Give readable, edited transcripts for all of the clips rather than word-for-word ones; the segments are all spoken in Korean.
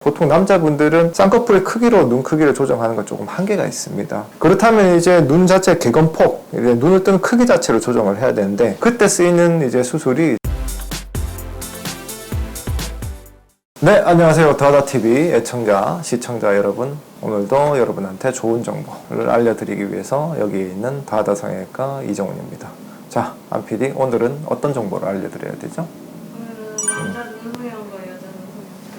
보통 남자분들은 쌍꺼풀의 크기로 눈 크기를 조정하는 건 조금 한계가 있습니다. 그렇다면 이제 눈 자체 개건폭, 이제 눈을 뜨는 크기 자체로 조정을 해야 되는데, 그때 쓰이는 이제 수술이 네, 안녕하세요. 더하다TV 애청자, 시청자 여러분. 오늘도 여러분한테 좋은 정보를 알려드리기 위해서 여기에 있는 더하다성형외과 이정훈입니다. 자, 안 PD, 오늘은 어떤 정보를 알려드려야 되죠? 오늘은 남자 눈 성형과 여자 눈 성형.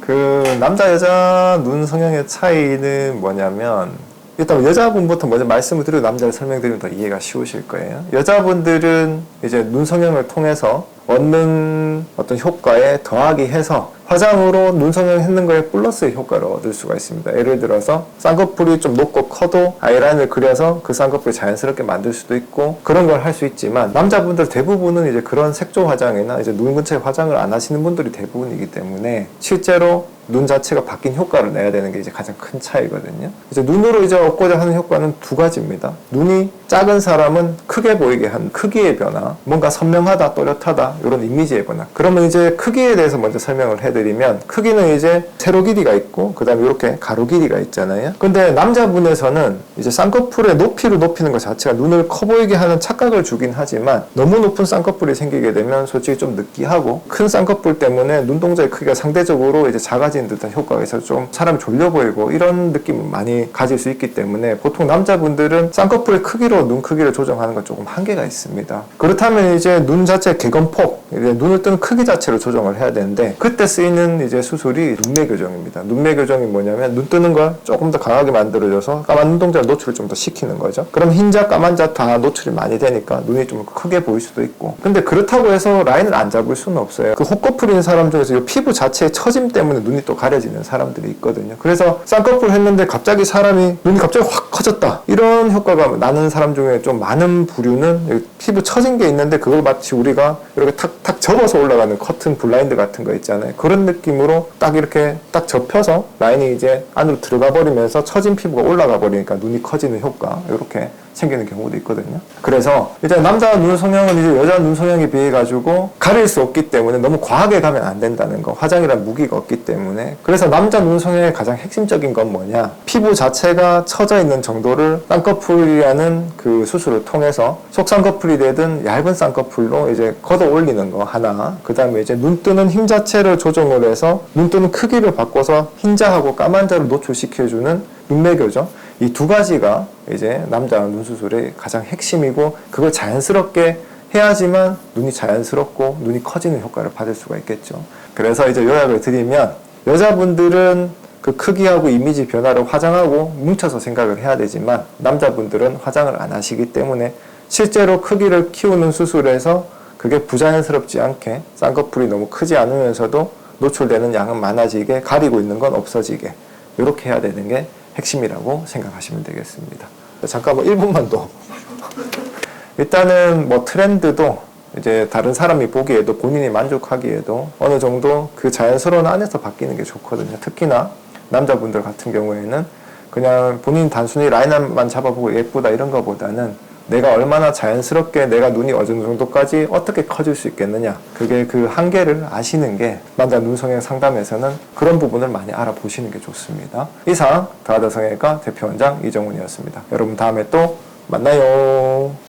그 남자 여자 눈 성형의 차이는 뭐냐면, 일단 여자분부터 먼저 말씀을 드리고 남자를 설명드리면 더 이해가 쉬우실 거예요. 여자분들은 이제 눈 성형을 통해서 얻는 어떤 효과에 더하기 해서 화장으로 눈 성형 했는 거에 플러스의 효과를 얻을 수가 있습니다. 예를 들어서 쌍꺼풀이 좀 높고 커도 아이라인을 그려서 그 쌍꺼풀을 자연스럽게 만들 수도 있고 그런 걸 할 수 있지만, 남자분들 대부분은 이제 그런 색조 화장이나 이제 눈 근처에 화장을 안 하시는 분들이 대부분이기 때문에 실제로 눈 자체가 바뀐 효과를 내야 되는 게 이제 가장 큰 차이거든요. 이제 눈으로 이제 얻고자 하는 효과는 두 가지입니다. 눈이 작은 사람은 크게 보이게 한 크기의 변화, 뭔가 선명하다, 또렷하다, 이런 이미지의 변화. 그러면 이제 크기에 대해서 먼저 설명을 해드리면, 크기는 이제 세로 길이가 있고, 그 다음에 이렇게 가로 길이가 있잖아요. 근데 남자분에서는 이제 쌍꺼풀의 높이를 높이는 것 자체가 눈을 커 보이게 하는 착각을 주긴 하지만, 너무 높은 쌍꺼풀이 생기게 되면 솔직히 좀 느끼하고, 큰 쌍꺼풀 때문에 눈동자의 크기가 상대적으로 이제 작아지는 듯한 효과가 있어서 좀 사람이 졸려 보이고 이런 느낌을 많이 가질 수 있기 때문에, 보통 남자분들은 쌍꺼풀의 크기로 눈 크기를 조정하는 건 조금 한계가 있습니다. 그렇다면 이제 눈 자체 개건폭, 이제 눈을 뜨는 크기 자체로 조정을 해야 되는데, 그때 쓰이는 이제 수술이 눈매 교정입니다. 눈매 교정이 뭐냐면, 눈 뜨는 걸 조금 더 강하게 만들어줘서 까만 눈동자 노출을 좀 더 시키는 거죠. 그럼 흰자 까만 자 다 노출이 많이 되니까 눈이 좀 크게 보일 수도 있고, 근데 그렇다고 해서 라인을 안 잡을 수는 없어요. 그 혹꺼풀인 사람 중에서 이 피부 자체의 처짐 때문에 눈이 또 가려지는 사람들이 있거든요. 그래서 쌍꺼풀 했는데 갑자기 사람이 눈이 갑자기 확 커졌다, 이런 효과가 나는 사람 중에 좀 많은 부류는 피부 처진 게 있는데, 그걸 마치 우리가 이렇게 탁탁 접어서 올라가는 커튼 블라인드 같은 거 있잖아요. 그런 느낌으로 딱 이렇게 딱 접혀서 라인이 이제 안으로 들어가 버리면서 처진 피부가 올라가 버리니까 눈이 커지는 효과, 이렇게 생기는 경우도 있거든요. 그래서 이제 남자 눈 성형은 이제 여자 눈 성형에 비해 가지고 가릴 수 없기 때문에 너무 과하게 가면 안 된다는 거, 화장이란 무기가 없기 때문에. 그래서 남자 눈 성형의 가장 핵심적인 건 뭐냐, 피부 자체가 처져 있는 정도를 쌍꺼풀이라는 그 수술을 통해서 속쌍꺼풀이 되든 얇은 쌍꺼풀로 이제 걷어 올리는 거 하나, 그 다음에 이제 눈 뜨는 힘 자체를 조정을 해서 눈 뜨는 크기를 바꿔서 흰자하고 까만자를 노출시켜주는 눈매 교정, 이 두 가지가 이제 남자 눈 수술의 가장 핵심이고, 그걸 자연스럽게 해야지만 눈이 자연스럽고 눈이 커지는 효과를 받을 수가 있겠죠. 그래서 이제 요약을 드리면, 여자분들은 그 크기하고 이미지 변화를 화장하고 뭉쳐서 생각을 해야 되지만, 남자분들은 화장을 안 하시기 때문에 실제로 크기를 키우는 수술에서 그게 부자연스럽지 않게 쌍꺼풀이 너무 크지 않으면서도 노출되는 양은 많아지게, 가리고 있는 건 없어지게, 이렇게 해야 되는 게 핵심이라고 생각하시면 되겠습니다. 잠깐 1분만 더. 일단은 트렌드도 이제 다른 사람이 보기에도, 본인이 만족하기에도 어느 정도 그 자연스러운 안에서 바뀌는 게 좋거든요. 특히나 남자분들 같은 경우에는 그냥 본인 단순히 라인만 잡아보고 예쁘다 이런 거보다는, 내가 얼마나 자연스럽게 내가 눈이 어느 정도까지 어떻게 커질 수 있겠느냐, 그게 그 한계를 아시는 게 남자 눈 성형 상담에서는 그런 부분을 많이 알아보시는 게 좋습니다. 이상 더하다성형외과 대표원장 이정훈이었습니다. 여러분 다음에 또 만나요.